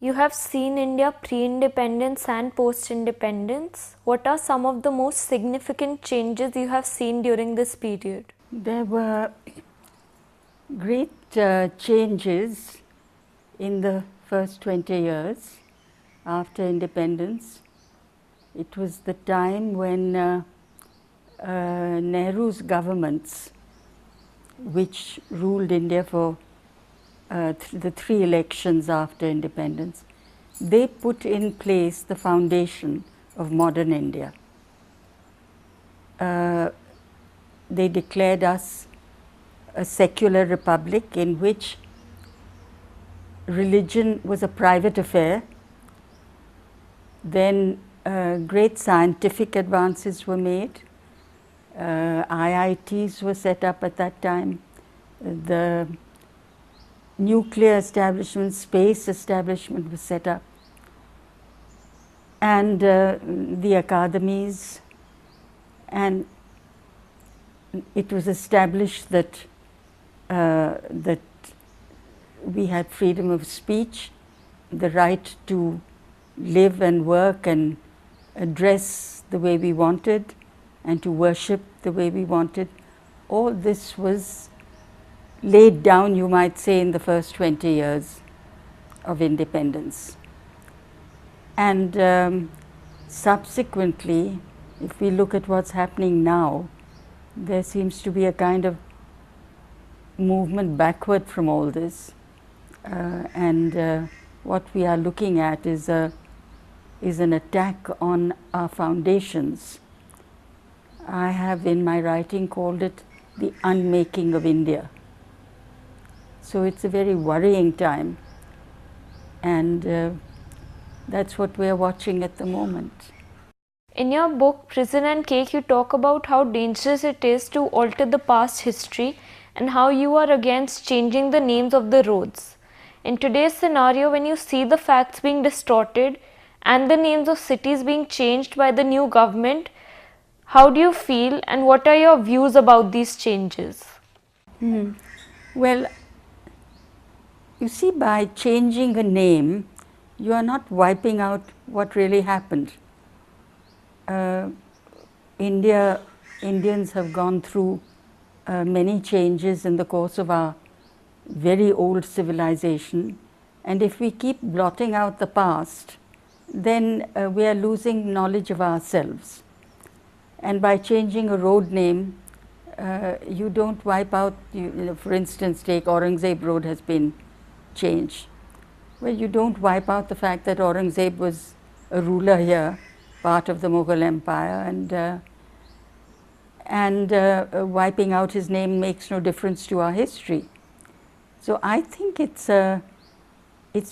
You have seen India pre-independence and post-independence. What are some of the most significant changes you have seen during this period? There were great changes in the first 20 years after independence. It was the time when Nehru's governments, which ruled India for the three elections after independence, they put in place the foundation of modern India. They declared us a secular republic in which religion was a private affair. Then great scientific advances were made. IITs were set up at that time. The nuclear establishment, space establishment was set up. And the academies, and it was established that that we had freedom of speech, the right to live and work and dress the way we wanted, and to worship the way we wanted. All this was laid down, you might say, in the first 20 years of independence. And subsequently, if we look at what's happening now, there seems to be a kind of movement backward from all this. What we are looking at is an attack on our foundations. I have in my writing called it the unmaking of India. So it's a very worrying time, and that's what we are watching at the moment. In your book Prison and Cake, you talk about how dangerous it is to alter the past history and how you are against changing the names of the roads. In today's scenario, when you see the facts being distorted and the names of cities being changed by the new government, how do you feel and what are your views about these changes? Well, you see, by changing a name, you are not wiping out what really happened. Indians have gone through many changes in the course of our very old civilization, and if we keep blotting out the past, then we are losing knowledge of ourselves. And by changing a road name, you don't wipe out, for instance, take Aurangzeb Road has been changed. Well, you don't wipe out the fact that Aurangzeb was a ruler here, part of the Mughal Empire, and wiping out his name makes no difference to our history. So I think it's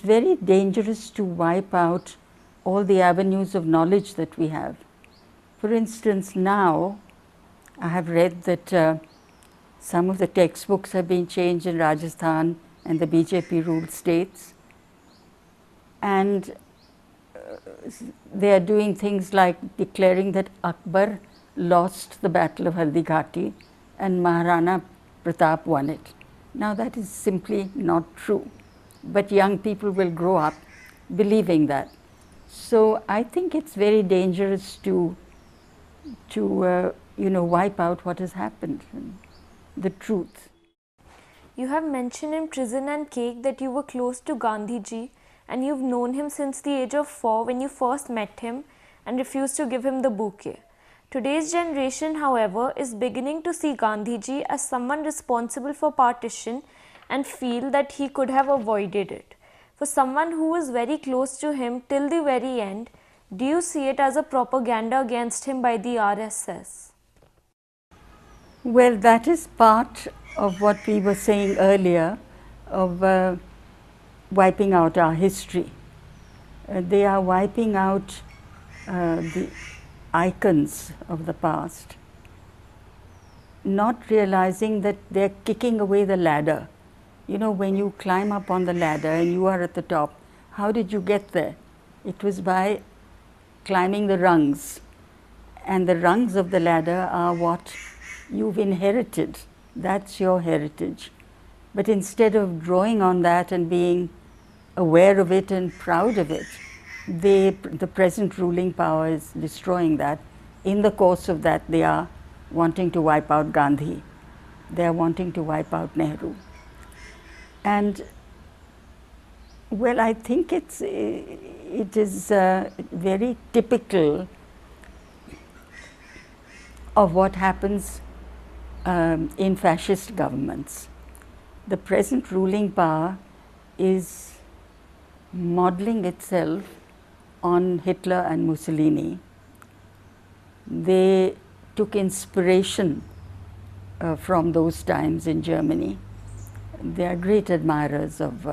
very dangerous to wipe out all the avenues of knowledge that we have. For instance, now I have read that some of the textbooks have been changed in Rajasthan and the BJP ruled states, and they are doing things like declaring that Akbar lost the Battle of Haldighati and Maharana Pratap won it. Now that is simply not true, but young people will grow up believing that. So I think it's very dangerous to wipe out what has happened, the truth. You have mentioned in Prison and Cake that you were close to Gandhiji and you've known him since the age of 4 when you first met him and refused to give him the bouquet. Today's generation, however, is beginning to see Gandhiji as someone responsible for partition and feel that he could have avoided it. For someone who was very close to him till the very end, do you see it as a propaganda against him by the RSS? Well, that is part of what we were saying earlier of wiping out our history. They are wiping out the icons of the past, not realizing that they're kicking away the ladder. You know, when you climb up on the ladder and you are at the top, how did you get there? It was by climbing the rungs, and the rungs of the ladder are what you've inherited. That's your heritage. But instead of drawing on that and being aware of it and proud of it. The present ruling power is destroying that. In the course of that, they are wanting to wipe out Gandhi. They are wanting to wipe out Nehru. And well, I think it is very typical of what happens in fascist governments. The present ruling power is modeling itself on Hitler and Mussolini. They took inspiration from those times in Germany. They are great admirers of,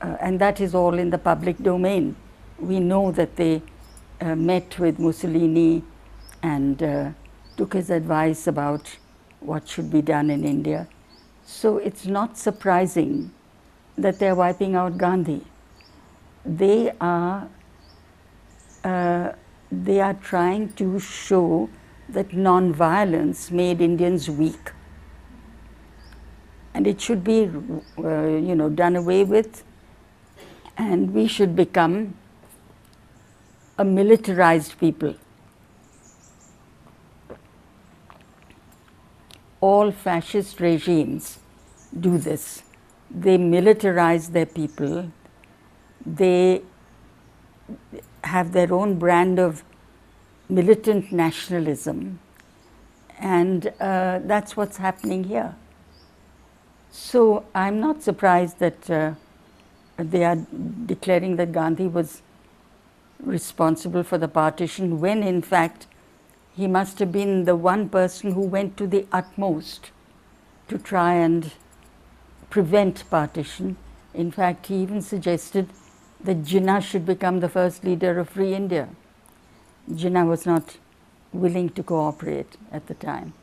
and that is all in the public domain. We know that they met with Mussolini and took his advice about what should be done in India. So it's not surprising that they're wiping out Gandhi. They are trying to show that non-violence made Indians weak, and it should be, done away with, and we should become a militarized people. All fascist regimes do this. They militarize their people. They have their own brand of militant nationalism, and that's what's happening here. So I'm not surprised that they are declaring that Gandhi was responsible for the partition, when in fact he must have been the one person who went to the utmost to try and prevent partition. In fact, he even suggested that Jinnah should become the first leader of Free India. Jinnah was not willing to cooperate at the time.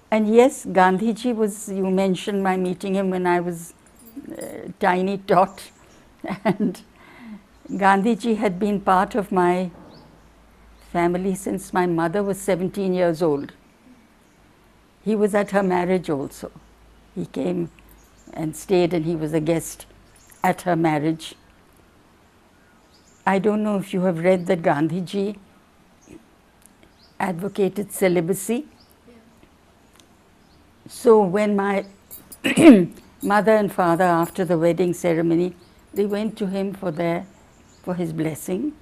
And yes, Gandhiji was, you mentioned my meeting him when I was tiny tot, and Gandhiji had been part of my family since my mother was 17 years old. He was at her marriage also. He came and stayed, and he was a guest at her marriage. I don't know if you have read that Gandhiji advocated celibacy. So when my mother and father, after the wedding ceremony, they went to him for his blessing,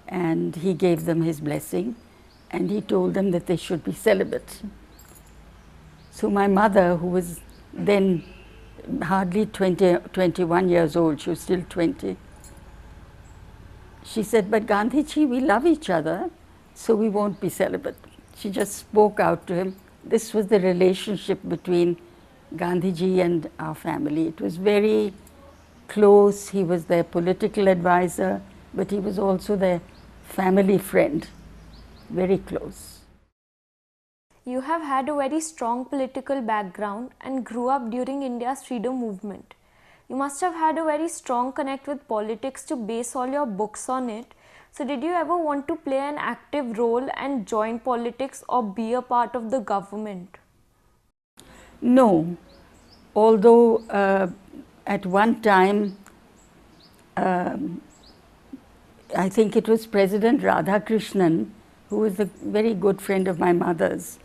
and he gave them his blessing, and he told them that they should be celibate. So my mother, who was then hardly 21 years old, she was still 20, she said, "But Gandhiji, we love each other, so we won't be celibate." She just spoke out to him. This was the relationship between Gandhiji and our family. It was very close. He was their political advisor, but he was also their family friend, very close. You have had a very strong political background and grew up during India's freedom movement. You must have had a very strong connect with politics to base all your books on it. So did you ever want to play an active role and join politics or be a part of the government? No, although at one time, I think it was President Radhakrishnan, who was a very good friend of my mother's,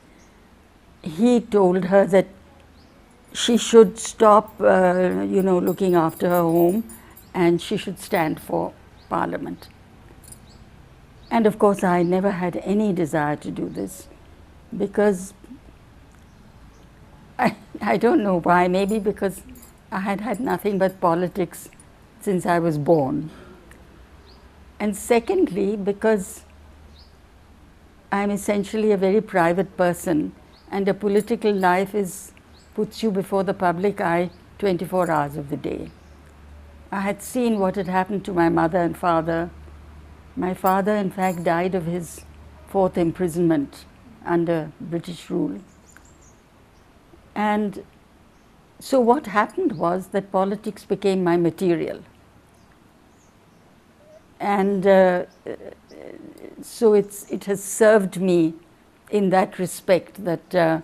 he told her that she should stop, looking after her home, and she should stand for Parliament. And of course, I never had any desire to do this, because I don't know why, maybe because I had had nothing but politics since I was born. And secondly, because I'm essentially a very private person, and a political life puts you before the public eye 24 hours of the day. I had seen what had happened to my mother and father. My father, in fact, died of his 4th imprisonment under British rule. And so what happened was that politics became my material. And so it has served me in that respect, that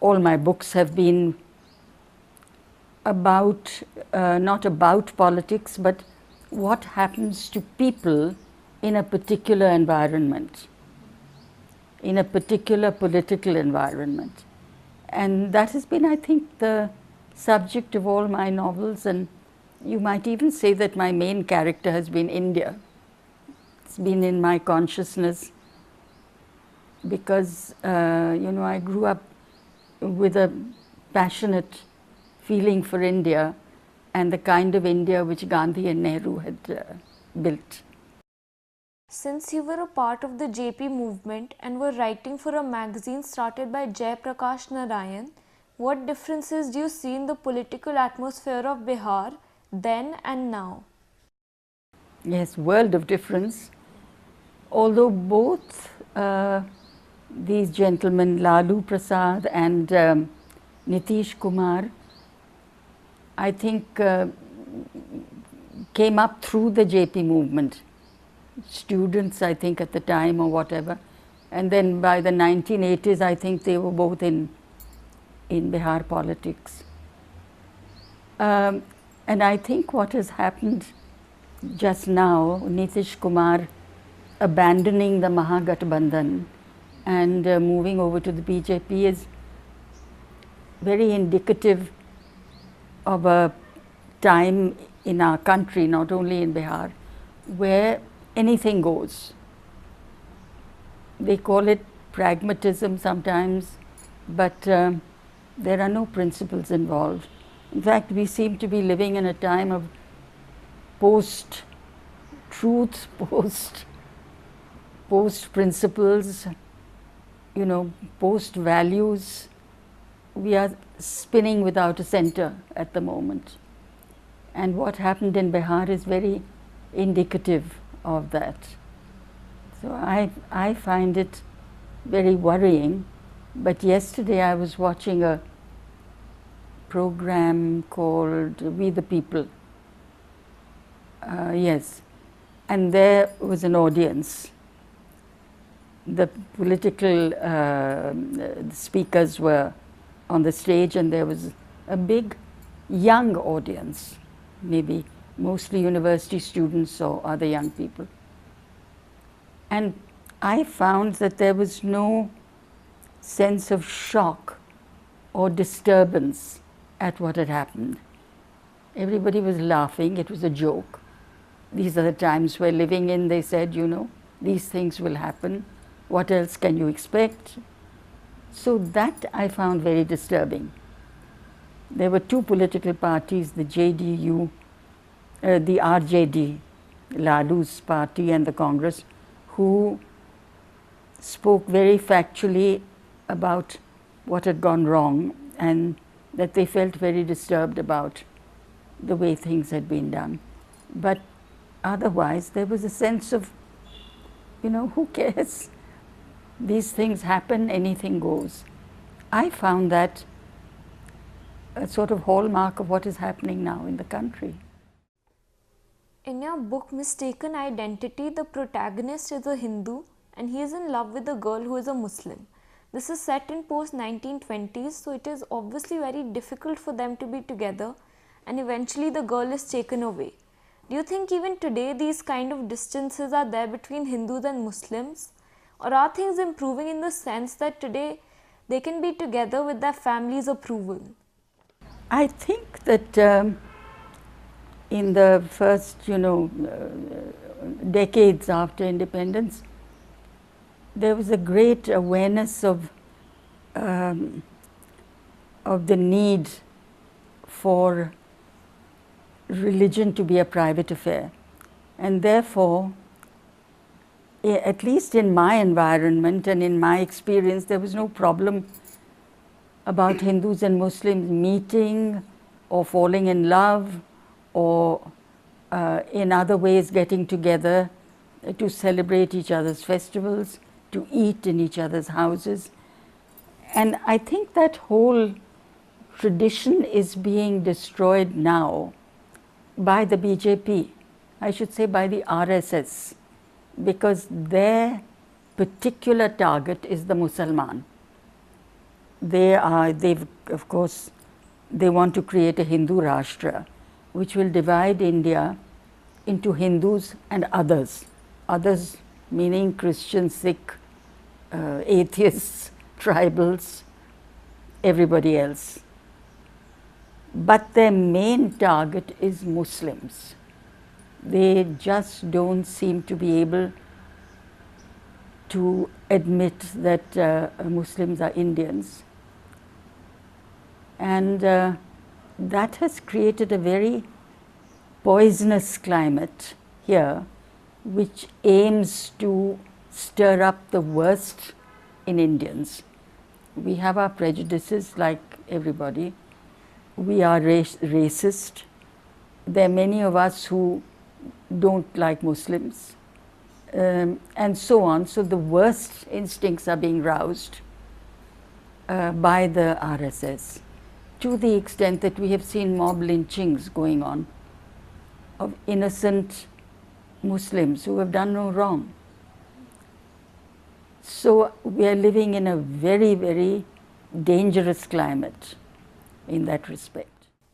all my books have been about, not about politics, but what happens to people in a particular environment, in a particular political environment. And that has been, I think, the subject of all my novels, and you might even say that my main character has been India. It's been in my consciousness because, I grew up with a passionate feeling for India and the kind of India which Gandhi and Nehru had built. Since you were a part of the JP movement and were writing for a magazine started by Jai Prakash Narayan, what differences do you see in the political atmosphere of Bihar then and now? Yes, world of difference. Although both these gentlemen, Lalu Prasad and Nitish Kumar, I think came up through the JP movement. Students, I think, at the time or whatever. And then by the 1980s, I think they were both in Bihar politics. And I think what has happened just now, Nitish Kumar abandoning the Mahagathbandhan and moving over to the BJP is very indicative of a time in our country, not only in Bihar, where anything goes. They call it pragmatism sometimes, but there are no principles involved. In fact, we seem to be living in a time of post-truth, post-principles, post-values. We are spinning without a center at the moment. And what happened in Bihar is very indicative of that. So I find it very worrying. But yesterday I was watching a program called We the People. Yes, and there was an audience. The political speakers were on the stage, and there was a big young audience, maybe mostly university students or other young people. And I found that there was no sense of shock or disturbance at what had happened. Everybody was laughing, it was a joke. These are the times we're living in, they said, these things will happen. What else can you expect? So that I found very disturbing. There were two political parties, the JDU, the RJD, Lalu's party, and the Congress, who spoke very factually about what had gone wrong and that they felt very disturbed about the way things had been done. But otherwise, there was a sense of, who cares? These things happen, anything goes. I found that a sort of hallmark of what is happening now in the country. In your book Mistaken Identity, the protagonist is a Hindu and he is in love with a girl who is a Muslim. This is set in post-1920s, so it is obviously very difficult for them to be together, and eventually the girl is taken away. Do you think even today these kind of distances are there between Hindus and Muslims? Or are things improving in the sense that today they can be together with their family's approval? I think that in the first, decades after independence, there was a great awareness of the need for religion to be a private affair. And therefore, at least in my environment and in my experience, there was no problem about Hindus and Muslims meeting or falling in love or in other ways getting together to celebrate each other's festivals, to eat in each other's houses. And I think that whole tradition is being destroyed now by the BJP, I should say by the RSS, because their particular target is the Musalman. They've of course they want to create a Hindu Rashtra, which will divide India into Hindus and others. Others meaning Christians, Sikh, atheists, tribals, everybody else. But their main target is Muslims. They just don't seem to be able to admit that Muslims are Indians. And that has created a very poisonous climate here, which aims to stir up the worst in Indians. We have our prejudices like everybody. We are racist. There are many of us who don't like Muslims, and so on. So the worst instincts are being roused by the RSS, to the extent that we have seen mob lynchings going on of innocent Muslims who have done no wrong. So we are living in a very, very dangerous climate in that respect.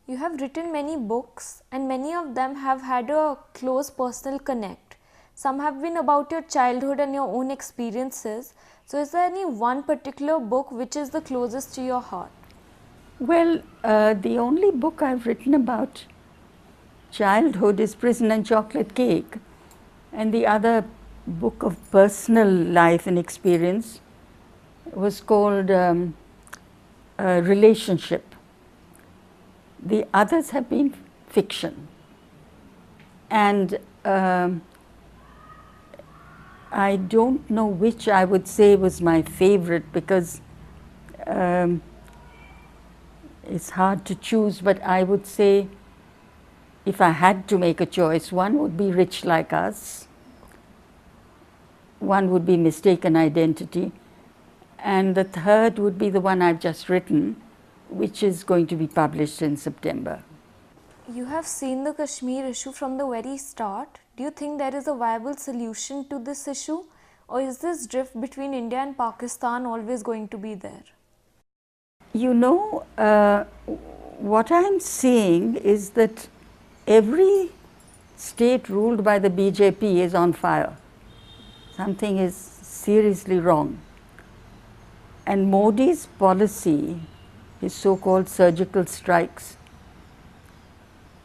You have written many books, and many of them have had a close personal connect. Some have been about your childhood and your own experiences. So is there any one particular book which is the closest to your heart? Well, the only book I've written about childhood is Prison and Chocolate Cake, and the other book of personal life and experience was called Relationship. The others have been fiction, and I don't know which I would say was my favorite, because it's hard to choose, but I would say if I had to make a choice, one would be Rich Like Us, one would be Mistaken Identity, and the third would be the one I've just written, which is going to be published in September. You have seen the Kashmir issue from the very start. Do you think there is a viable solution to this issue, or is this drift between India and Pakistan always going to be there? You know, what I'm seeing is that every state ruled by the BJP is on fire. Something is seriously wrong. And Modi's policy, his so-called surgical strikes,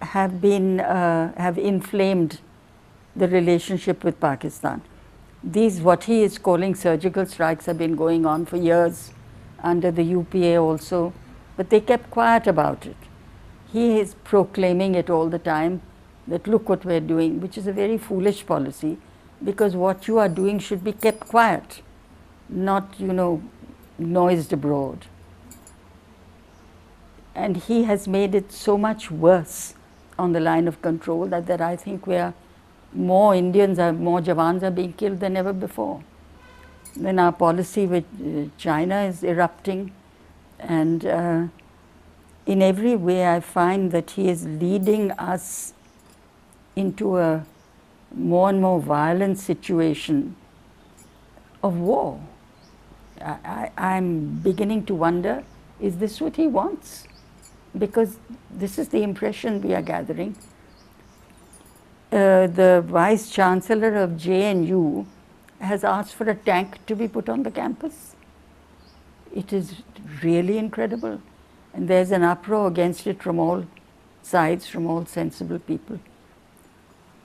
have inflamed the relationship with Pakistan. These, what he is calling surgical strikes, have been going on for years under the UPA also, but they kept quiet about it. He is proclaiming it all the time, that look what we're doing, which is a very foolish policy, because what you are doing should be kept quiet, not, you know, noised abroad. And he has made it so much worse on the line of control that I think more Indians, more Jawans are being killed than ever before. Then our policy with China is erupting, and in every way I find that he is leading us into a more and more violent situation of war. I'm beginning to wonder, is this what he wants? Because this is the impression we are gathering. The Vice Chancellor of JNU has asked for a tank to be put on the campus. It is really incredible. And there's an uproar against it from all sides, from all sensible people.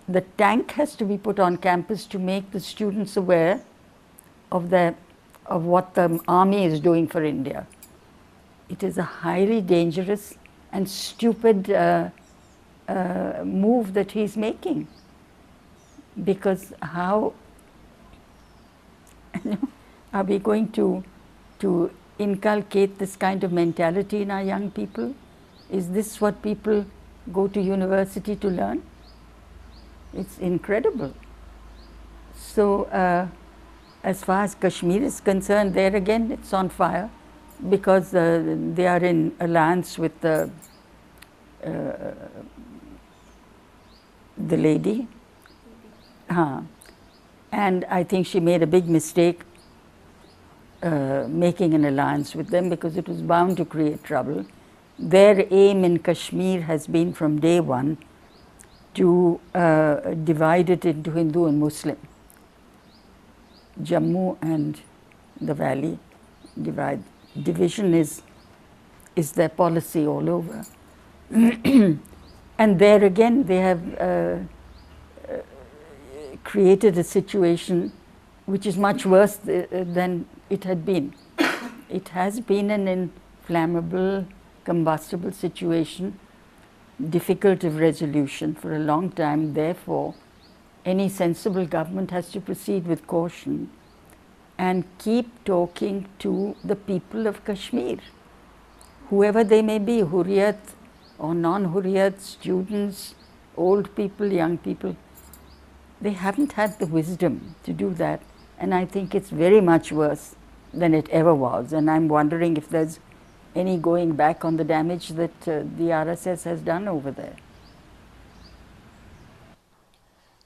The tank has to be put on campus to make the students aware of what the army is doing for India. It is a highly dangerous and stupid move that he's making, because how are we going to inculcate this kind of mentality in our young people? Is this what people go to university to learn? It's incredible. So as far as Kashmir is concerned, there again it's on fire, because they are in alliance with the lady. And I think she made a big mistake making an alliance with them, because it was bound to create trouble. their aim in Kashmir has been from day one to divide it into Hindu and Muslim. Jammu and the valley division is their policy all over. And there again they have created a situation which is much worse than it had been. It has been an inflammable, combustible situation, difficult of resolution for a long time. Therefore, any sensible government has to proceed with caution and keep talking to the people of Kashmir, whoever they may be, Hurriyat or non-Hurriyat, students, old people, young people. They haven't had the wisdom to do that, and I think it's very much worse than it ever was. And I'm wondering if there's any going back on the damage that the RSS has done over there.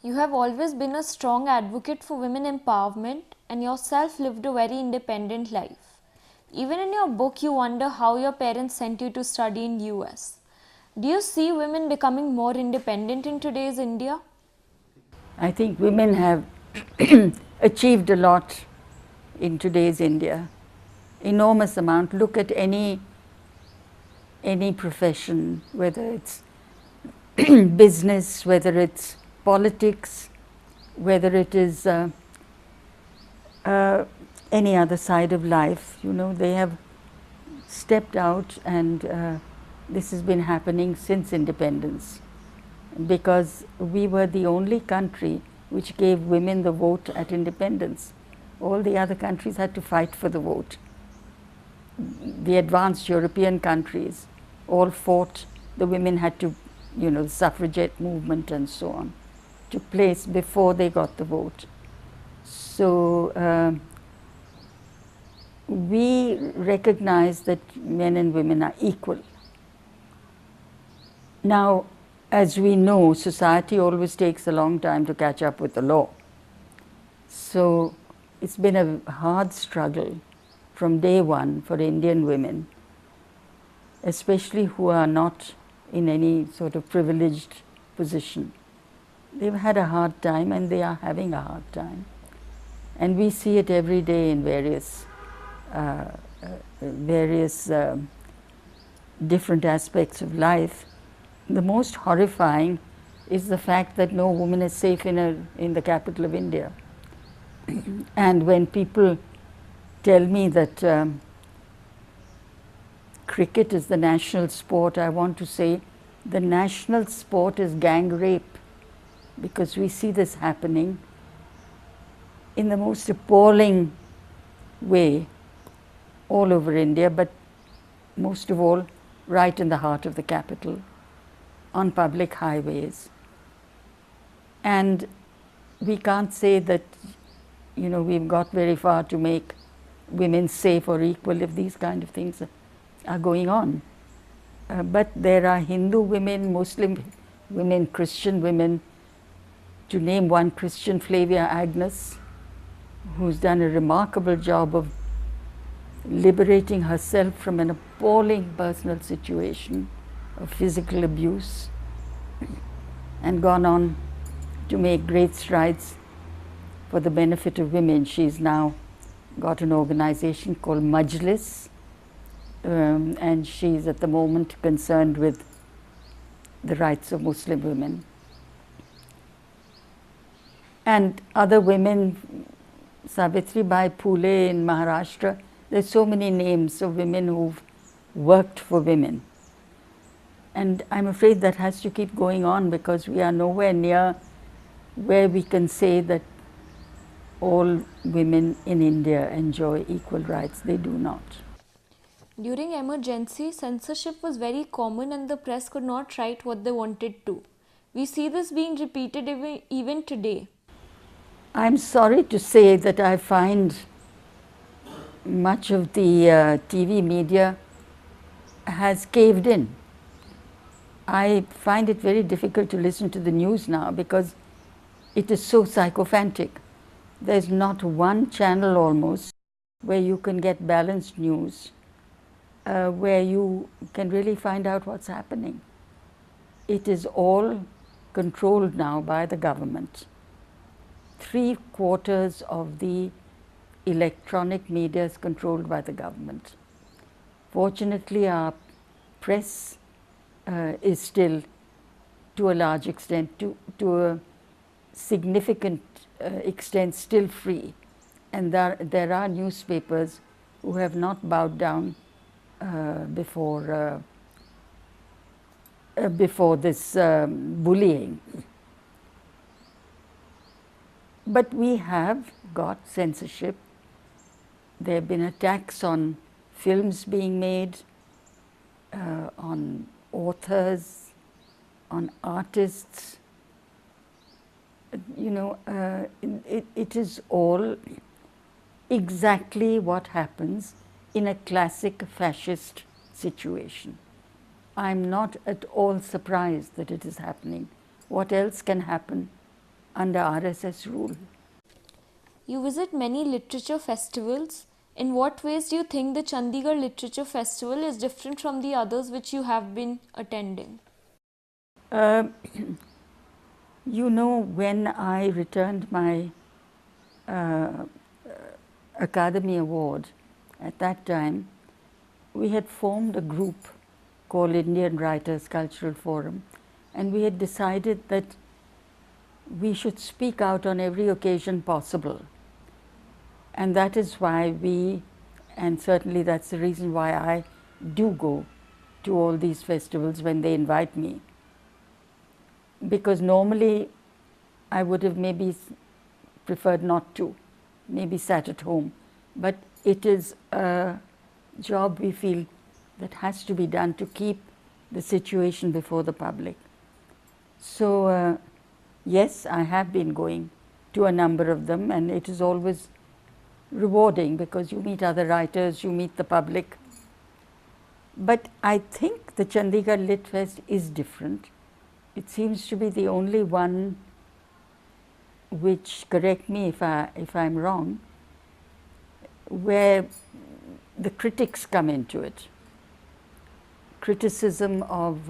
You have always been a strong advocate for women empowerment and yourself lived a very independent life. Even in your book, you wonder how your parents sent you to study in US. Do you see women becoming more independent in today's India? I think women have achieved a lot in today's India, enormous amount. Look at any profession, whether it's business, whether it's politics, whether it is any other side of life. You know, they have stepped out, and this has been happening since independence, because we were the only country which gave women the vote at independence. All the other countries had to fight for the vote. The advanced European countries all fought. The women had to, you know, the suffragette movement and so on took place before they got the vote. So we recognize that men and women are equal. Now, as we know, society always takes a long time to catch up with the law. So it's been a hard struggle from day one for Indian women, especially who are not in any sort of privileged position. They've had a hard time, and they are having a hard time. And we see it every day in various different aspects of life. The most horrifying is the fact that no woman is safe in the capital of India. And when people tell me that cricket is the national sport, I want to say the national sport is gang rape, because we see this happening in the most appalling way all over India, but most of all right in the heart of the capital, on public highways. And we can't say that, you know, we've got very far to make women safe or equal if these kind of things are going on. But there are Hindu women, Muslim women, Christian women. To name one, Christian Flavia Agnes, who's done a remarkable job of liberating herself from an appalling personal situation of physical abuse, and gone on to make great strides for the benefit of women. She's now got an organization called Majlis, and she's at the moment concerned with the rights of Muslim women. And other women, Savitribai Phule in Maharashtra, there's so many names of women who've worked for women. And I'm afraid that has to keep going on, because we are nowhere near where we can say that all women in India enjoy equal rights. They do not. During emergency, censorship was very common and the press could not write what they wanted to. We see this being repeated even today. I'm sorry to say that I find much of the TV media has caved in. I find it very difficult to listen to the news now, because it is so sycophantic. There's not one channel almost where you can get balanced news. where you can really find out what's happening. It is all controlled now by the government. 3/4 of the electronic media is controlled by the government. Fortunately, our press is still, to a large extent, to a significant extent, still free. And there are newspapers who have not bowed down before this bullying. But we have got censorship. There have been attacks on films being made, on authors, on artists. You know, it is all exactly what happens in a classic fascist situation. I'm not at all surprised that it is happening. What else can happen under RSS rule? You visit many literature festivals. In what ways do you think the Chandigarh Literature Festival is different from the others which you have been attending? You know, when I returned my Academy Award, at that time, we had formed a group called Indian Writers Cultural Forum, and we had decided that we should speak out on every occasion possible. And that is why we, and certainly that's the reason why I do go to all these festivals when they invite me. Because normally I would have maybe preferred not to, maybe sat at home. But it is a job we feel that has to be done to keep the situation before the public. So yes, I have been going to a number of them, and it is always rewarding because you meet other writers, you meet the public. But I think the Chandigarh Lit Fest is different. It seems to be the only one which, correct me if I'm wrong, where the critics come into it. Criticism of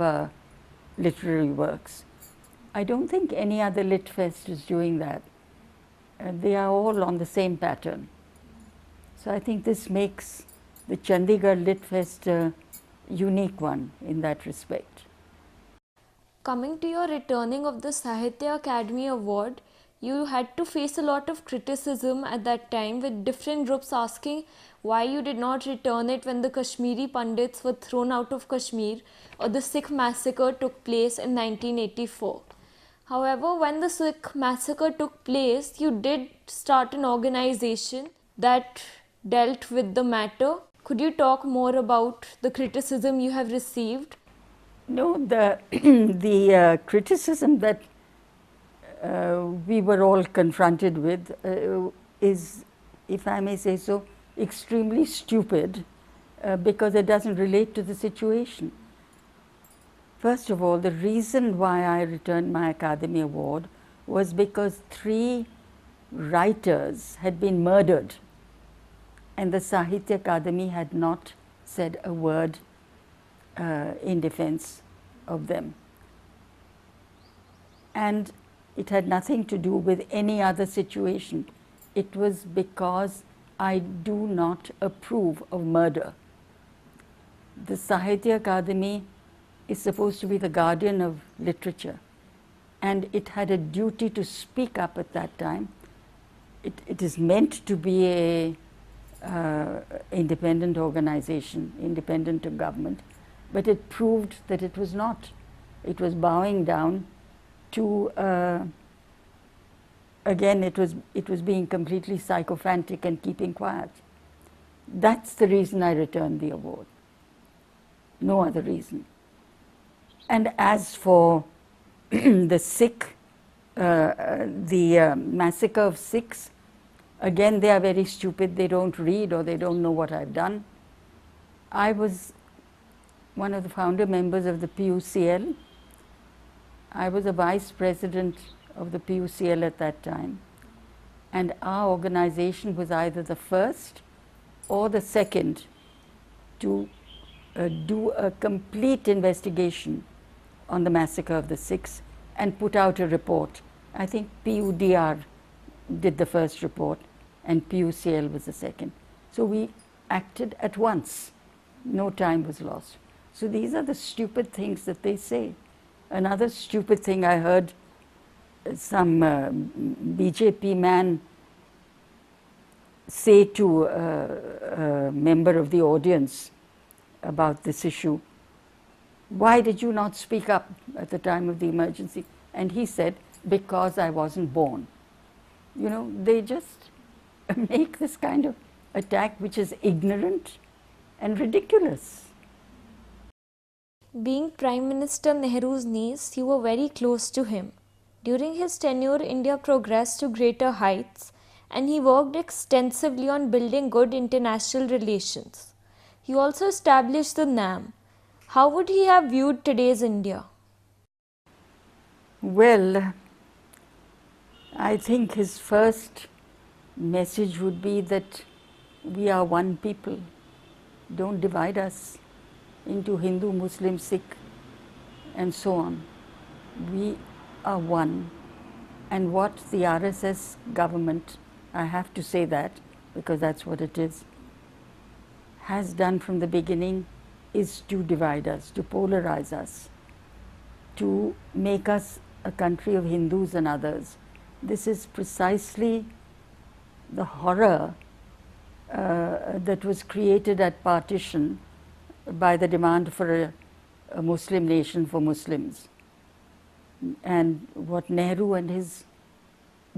literary works. I don't think any other Lit Fest is doing that. They are all on the same pattern. So I think this makes the Chandigarh Lit Fest a unique one in that respect. Coming to your returning of the Sahitya Academy Award, you had to face a lot of criticism at that time, with different groups asking why you did not return it when the Kashmiri Pandits were thrown out of Kashmir or the Sikh massacre took place in 1984. However, when the Sikh massacre took place, you did start an organization that dealt with the matter. Could you talk more about the criticism you have received? No, the criticism that we were all confronted with is, if I may say so, extremely stupid because it doesn't relate to the situation. First of all, the reason why I returned my Academy Award was because 3 writers had been murdered, and the Sahitya Akademi had not said a word in defense of them. And it had nothing to do with any other situation. It was because I do not approve of murder. The Sahitya Akademi is supposed to be the guardian of literature, and it had a duty to speak up at that time. It is meant to be a independent organization, independent of government, but it proved that it was not. It was bowing down to, again, it was being completely sycophantic and keeping quiet. That's the reason I returned the award. No other reason. And as for the Sikh, the massacre of Sikhs, again, they are very stupid. They don't read or they don't know what I've done. I was one of the founder members of the PUCL. I was a vice president of the PUCL at that time. And our organization was either the first or the second to do a complete investigation on the massacre of the Sikhs and put out a report. I think PUDR did the first report and PUCL was the second. So we acted at once. No time was lost. So these are the stupid things that they say. Another stupid thing I heard some BJP man say to a member of the audience about this issue, why did you not speak up at the time of the emergency? And he said, because I wasn't born. You know, they just make this kind of attack which is ignorant and ridiculous. Being Prime Minister Nehru's niece, you were very close to him. During his tenure, India progressed to greater heights, and he worked extensively on building good international relations. He also established the NAM. How would he have viewed today's India? Well, I think his first message would be that we are one people. Don't divide us into Hindu, Muslim, Sikh, and so on. We are one. And what the RSS government, I have to say that because that's what it is, has done from the beginning is to divide us, to polarize us, to make us a country of Hindus and others. This is precisely the horror that was created at partition by the demand for a Muslim nation for Muslims. And what Nehru and his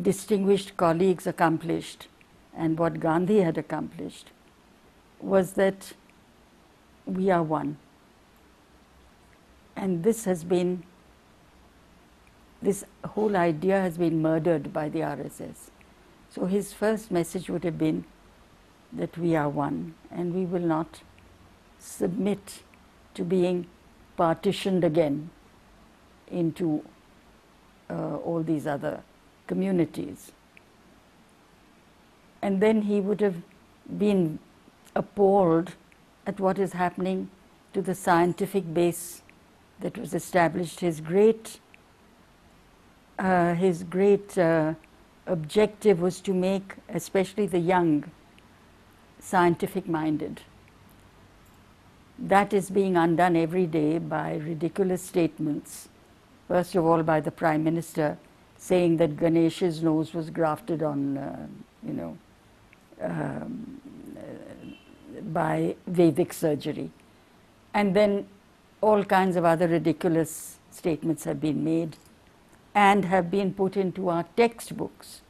distinguished colleagues accomplished, and what Gandhi had accomplished, was that we are one. And this whole idea has been murdered by the RSS. So his first message would have been that we are one and we will not submit to being partitioned again into all these other communities. And then he would have been appalled at what is happening to the scientific base that was established. His great objective was to make especially the young scientific minded. That is being undone every day by ridiculous statements. First of all, by the Prime Minister saying that Ganesh's nose was grafted on, by Vedic surgery. And then all kinds of other ridiculous statements have been made and have been put into our textbooks,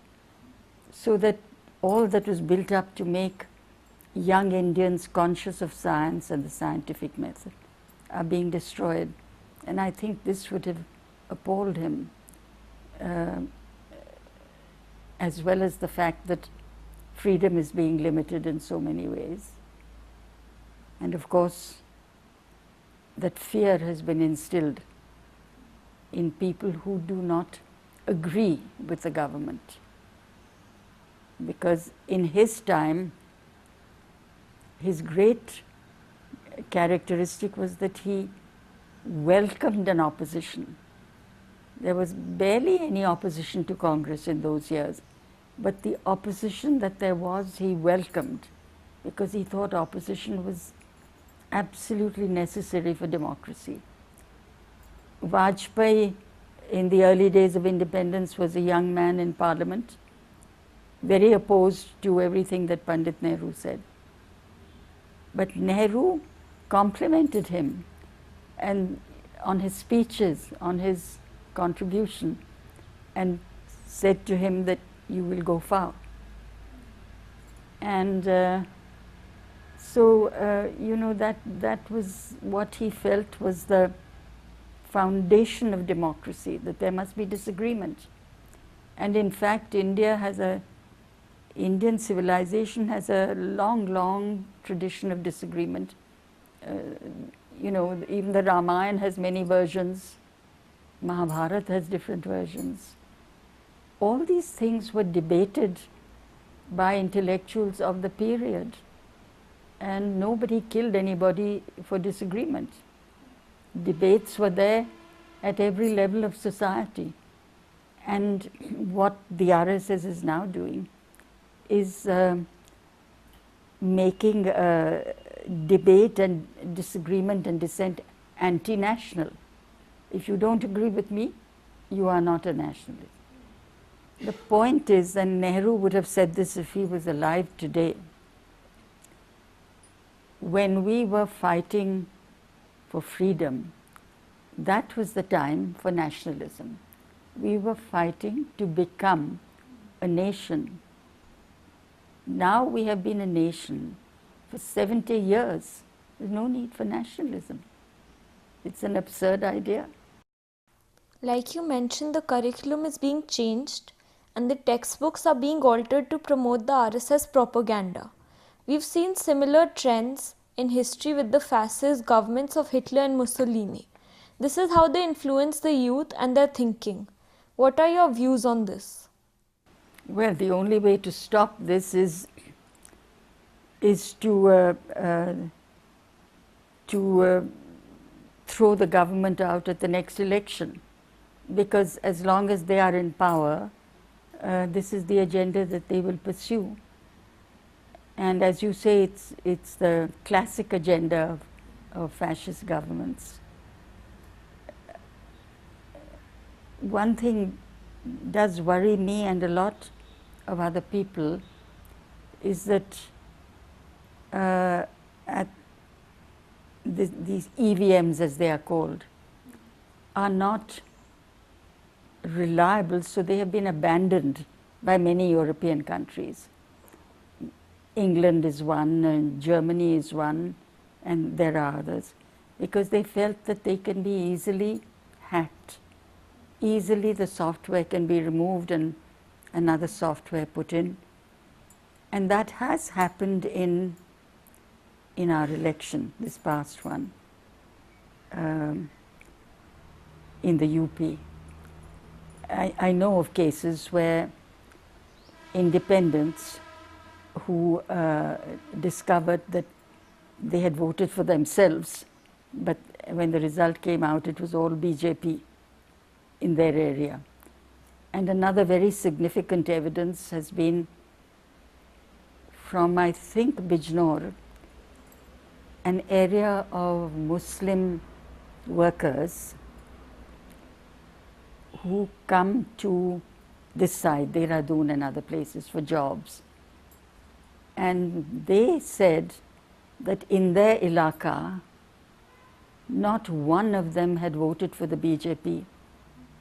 so that all that was built up to make young Indians conscious of science and the scientific method are being destroyed. And I think this would have appalled him, as well as the fact that freedom is being limited in so many ways. And of course, that fear has been instilled in people who do not agree with the government. Because in his time, his great characteristic was that he welcomed an opposition. There was barely any opposition to Congress in those years, but the opposition that there was, he welcomed, because he thought opposition was absolutely necessary for democracy. Vajpayee, in the early days of independence, was a young man in Parliament, very opposed to everything that Pandit Nehru said. But Nehru complimented him, and on his speeches, on his contribution, and said to him that you will go far. And that was what he felt was the foundation of democracy, that there must be disagreement. And in fact, Indian civilization has a long, long tradition of disagreement. Even the Ramayana has many versions, Mahabharata has different versions. All these things were debated by intellectuals of the period. and nobody killed anybody for disagreement. Debates were there at every level of society. And what the RSS is now doing is making debate and disagreement and dissent anti-national. If you don't agree with me, you are not a nationalist. The point is, and Nehru would have said this if he was alive today, when we were fighting for freedom, that was the time for nationalism. We were fighting to become a nation. Now we have been a nation for 70 years. There's no need for nationalism. It's an absurd idea. Like you mentioned, the curriculum is being changed and the textbooks are being altered to promote the RSS propaganda. We've seen similar trends in history with the fascist governments of Hitler and Mussolini. This is how they influence the youth and their thinking. What are your views on this? Well, the only way to stop this is to throw the government out at the next election, because as long as they are in power, this is the agenda that they will pursue. And as you say, it's the classic agenda of fascist governments. One thing does worry me and a lot of other people is that these EVMs, as they are called, are not reliable, so they have been abandoned by many European countries. England is one, and Germany is one, and there are others, because they felt that they can be easily hacked. Easily the software can be removed and another software put in. And that has happened in our election, this past one, in the UP. I know of cases where independents who discovered that they had voted for themselves, but when the result came out, it was all BJP in their area. And another very significant evidence has been from, I think, Bijnor, an area of Muslim workers who come to this side, Dehradun and other places, for jobs. And they said that in their ilaka, not one of them had voted for the BJP,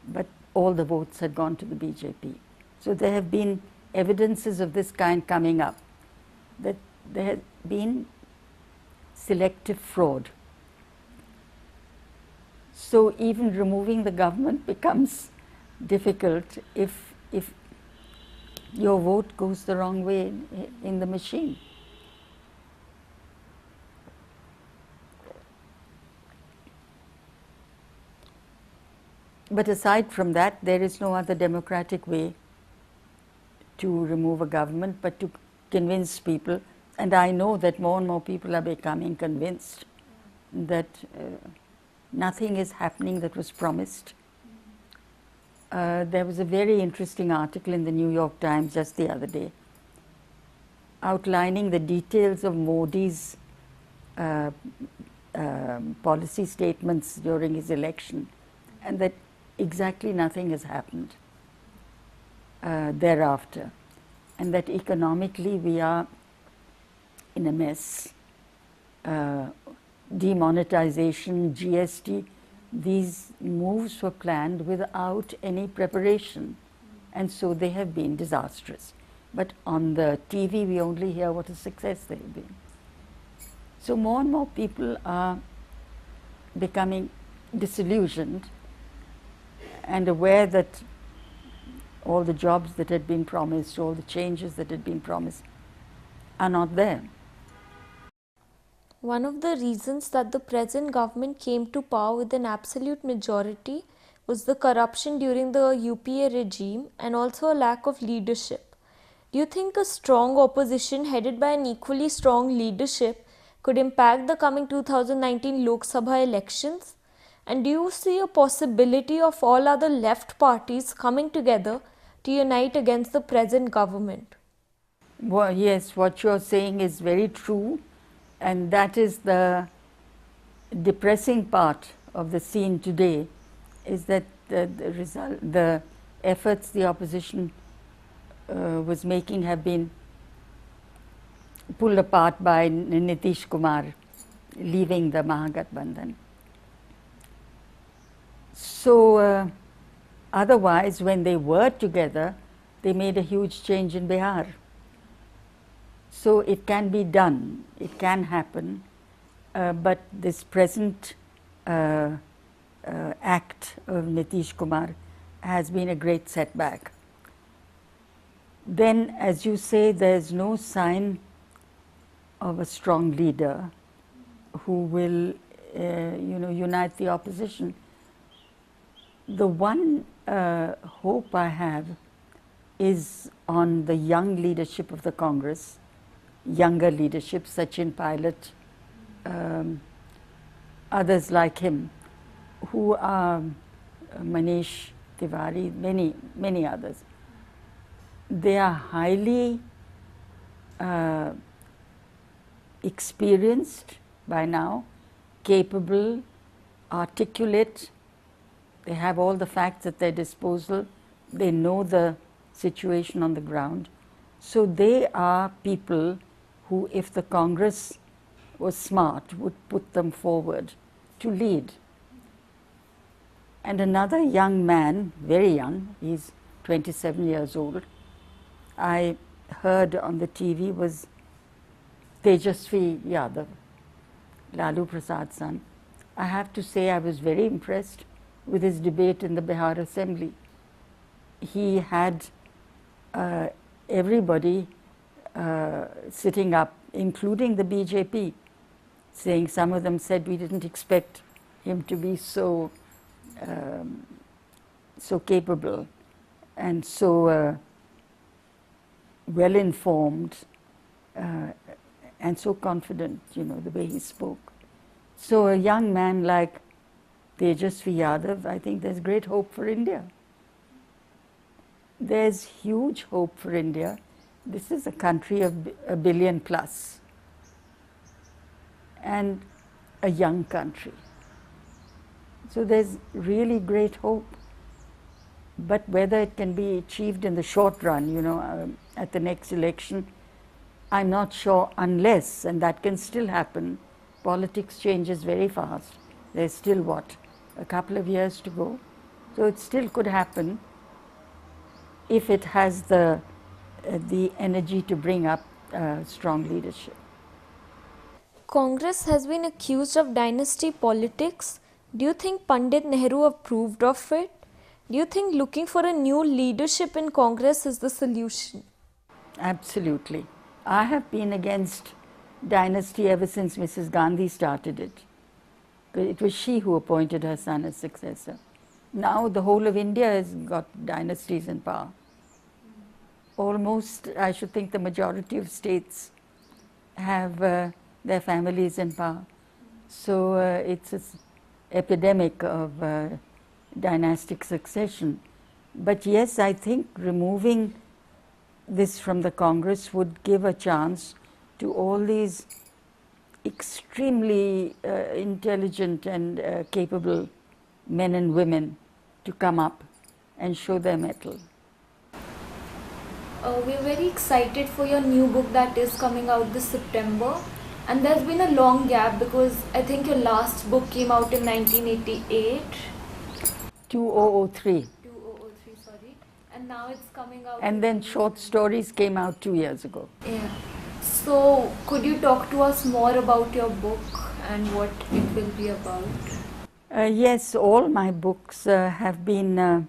but all the votes had gone to the BJP. So there have been evidences of this kind coming up, that there has been selective fraud. So even removing the government becomes difficult if your vote goes the wrong way in the machine. But aside from that, there is no other democratic way to remove a government but to convince people. And I know that more and more people are becoming convinced that nothing is happening that was promised. There was a very interesting article in the New York Times just the other day outlining the details of Modi's policy statements during his election, and that exactly nothing has happened thereafter, and that economically we are in a mess. Demonetization, GST, these moves were planned without any preparation, and so they have been disastrous. But on the TV we only hear what a success they have been. So more and more people are becoming disillusioned and aware that all the jobs that had been promised, all the changes that had been promised are not there. One of the reasons that the present government came to power with an absolute majority was the corruption during the UPA regime and also a lack of leadership. Do you think a strong opposition headed by an equally strong leadership could impact the coming 2019 Lok Sabha elections? And do you see a possibility of all other left parties coming together to unite against the present government? Well, yes, what you're saying is very true, and that is the depressing part of the scene today, is that the efforts the opposition was making have been pulled apart by Nitish Kumar leaving the Mahagathbandhan. So otherwise, when they were together, they made a huge change in Bihar. So it can be done, it can happen, but this present act of Nitish Kumar has been a great setback. Then, as you say, there's no sign of a strong leader who will, unite the opposition. The one hope I have is on the young leadership of the Congress, younger leadership, Sachin Pilot, others like him, who are Manish Tiwari, many others. They are highly experienced by now, capable, articulate. They have all the facts at their disposal. They know the situation on the ground. So they are people who, if the Congress was smart, would put them forward to lead. And another young man, very young, he's 27 years old, I heard on the TV, was Tejasvi Yadav, Lalu Prasad's son. I have to say I was very impressed with his debate in the Bihar Assembly. He had everybody sitting up, including the BJP, saying, some of them said, we didn't expect him to be so capable and so well informed and so confident, the way he spoke. So a young man like Tejasvi Yadav, I think there's great hope for India. There's huge hope for India. This is a country of a billion plus and a young country. So there's really great hope. But whether it can be achieved in the short run, at the next election, I'm not sure, unless, and that can still happen, politics changes very fast. There's still, a couple of years to go. So it still could happen if it has the energy to bring up strong leadership. Congress has been accused of dynasty politics. Do you think Pandit Nehru approved of it? Do you think looking for a new leadership in Congress is the solution? Absolutely. I have been against dynasty ever since Mrs. Gandhi started it. It was she who appointed her son as successor. Now the whole of India has got dynasties in power. Almost, I should think, the majority of states have their families in power. So it's an epidemic of dynastic succession. But yes, I think removing this from the Congress would give a chance to all these extremely intelligent and capable men and women to come up and show their mettle. We're very excited for your new book that is coming out this September. And there's been a long gap because I think your last book came out in 1988. 2003. 2003, sorry. And now it's coming out. And then short stories came out 2 years ago. Yeah. So could you talk to us more about your book and what it will be about? Yes, all my books have been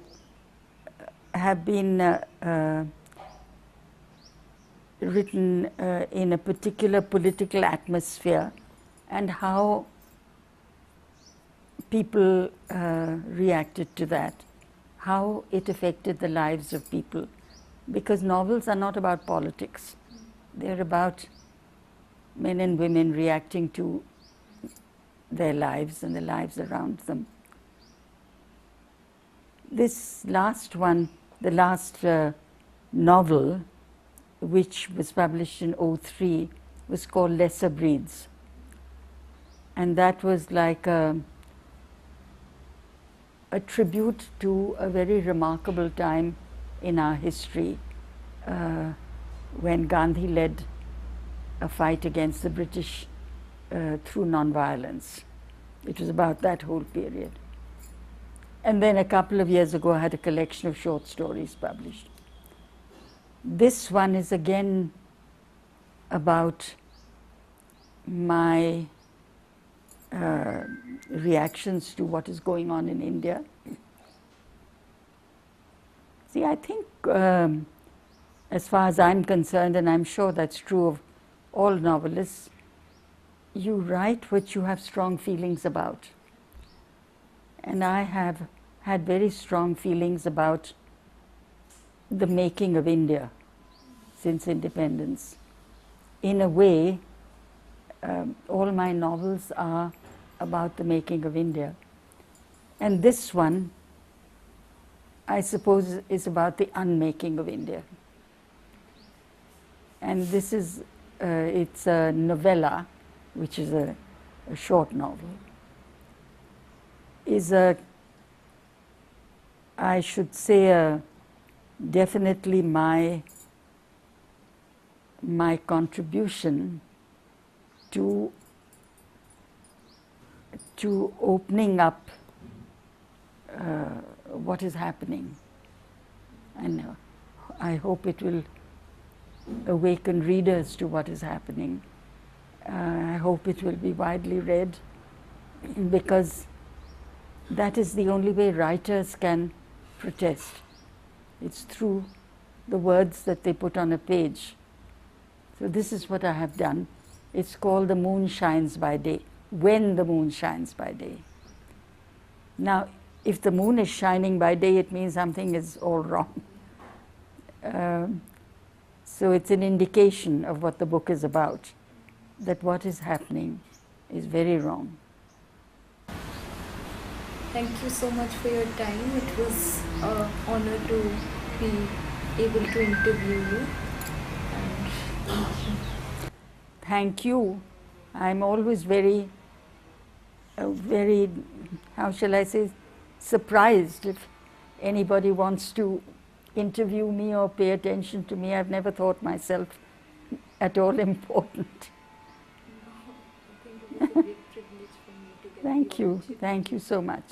written in a particular political atmosphere and how people reacted to that, how it affected the lives of people. Because novels are not about politics, they're about men and women reacting to their lives and the lives around them. This last one, the last novel, which was published in 2003, was called Lesser Breeds. And that was like a tribute to a very remarkable time in our history when Gandhi led a fight against the British through non-violence. It was about that whole period. And then a couple of years ago, I had a collection of short stories published. This one is again about my reactions to what is going on in India. See, I think as far as I'm concerned, and I'm sure that's true of all novelists, you write what you have strong feelings about. And I have had very strong feelings about the making of India since independence. In a way, all my novels are about the making of India. And this one, I suppose, is about the unmaking of India. And this is, it's a novella, which is a short novel, is I should say, definitely my contribution to opening up what is happening. And I hope it will awaken readers to what is happening. I hope it will be widely read, because that is the only way writers can protest. It's through the words that they put on a page. So this is what I have done. It's called The Moon Shines by Day, When the Moon Shines by Day. Now, if the moon is shining by day, it means something is all wrong. So it's an indication of what the book is about, that what is happening is very wrong. Thank you so much for your time. It was an honor to be able to interview you. And Thank you. I'm always very, how shall I say, surprised if anybody wants to interview me or pay attention to me. I've never thought myself at all important. I think it was a great privilege for me to get Thank you. Thank you so much.